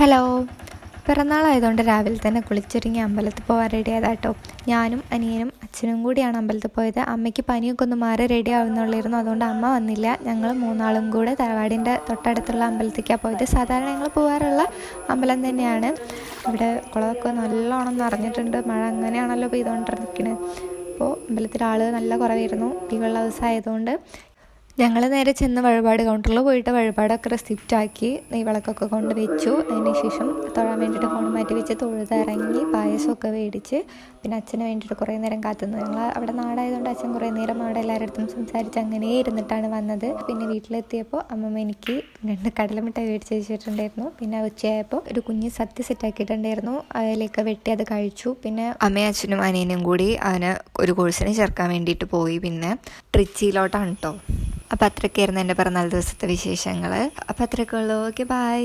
Hello. പിറന്നാളായതുകൊണ്ട് രാവിലെ തന്നെ കുളിച്ചൊരുങ്ങി അമ്പലത്തിൽ പോകാൻ റെഡി ആയതാട്ടോ. ഞാനും അനിയനും അച്ഛനും കൂടിയാണ് അമ്പലത്തിൽ പോയത്. അമ്മയ്ക്ക് പനിയൊക്കെ ഒന്ന് മാറി റെഡി ആവുന്നുള്ളായിരുന്നു, അതുകൊണ്ട് അമ്മ വന്നില്ല. ഞങ്ങൾ മൂന്നാളും കൂടെ തറവാടിൻ്റെ തൊട്ടടുത്തുള്ള അമ്പലത്തേക്കാണ് പോയത്. സാധാരണ ഞങ്ങൾ പോകാറുള്ള അമ്പലം തന്നെയാണ്. ഇവിടെ കുളമൊക്കെ നല്ലോണം നിറഞ്ഞിട്ടുണ്ട്. മഴ അങ്ങനെയാണല്ലോ പെയ്തുകൊണ്ടിരിക്കുന്നത്. അപ്പോൾ അമ്പലത്തിൽ ആൾ നല്ല കുറവായിരുന്നു. കുട്ടികളുടെ ദിവസമായതുകൊണ്ട് ഞങ്ങൾ നേരെ ചെന്ന് വഴിപാട് കൗണ്ടറിൽ പോയിട്ട് വഴിപാടൊക്കെ റെസിപ്റ്റാക്കി നെയ്വിളക്കൊക്കെ കൊണ്ട് വെച്ചു. അതിന് ശേഷം തൊഴാൻ വേണ്ടിയിട്ട് ഫോൺ മാറ്റി വെച്ച് തൊഴുതിറങ്ങി പായസമൊക്കെ മേടിച്ച് പിന്നെ അച്ഛന് വേണ്ടിയിട്ട് കുറേ നേരം കാത്തുനിന്നു. ഞങ്ങൾ അവിടെ നാടായതുകൊണ്ട് അച്ഛൻ കുറേ നേരം അവിടെ എല്ലാവരുടെ അടുത്തും സംസാരിച്ച് അങ്ങനെ ഇരുന്നിട്ടാണ് വന്നത്. പിന്നെ വീട്ടിലെത്തിയപ്പോൾ അമ്മമ്മ എനിക്ക് 2 കടലമിഠായി മേടിച്ച് വെച്ചിട്ടുണ്ടായിരുന്നു. പിന്നെ ഉച്ചയായപ്പോൾ ഒരു കുഞ്ഞ് സദ്യ സെറ്റാക്കിയിട്ടുണ്ടായിരുന്നു. അതിലേക്ക് വെട്ടി അത് കഴിച്ചു. പിന്നെ അമ്മയും അച്ഛനും അനിയനും കൂടി അവന് ഒരു കോഴ്സിന് ചേർക്കാൻ വേണ്ടിയിട്ട് പോയി. പിന്നെ ട്രിച്ചിയിലോട്ടാണ് കേട്ടോ. അപ്പോൾ അത്രയൊക്കെയായിരുന്നു എൻ്റെ പിറന്നാൾ ദിവസത്തെ വിശേഷങ്ങൾ. അപ്പോൾ അത്രയൊക്കെ ഉള്ളൂ. Okay, by.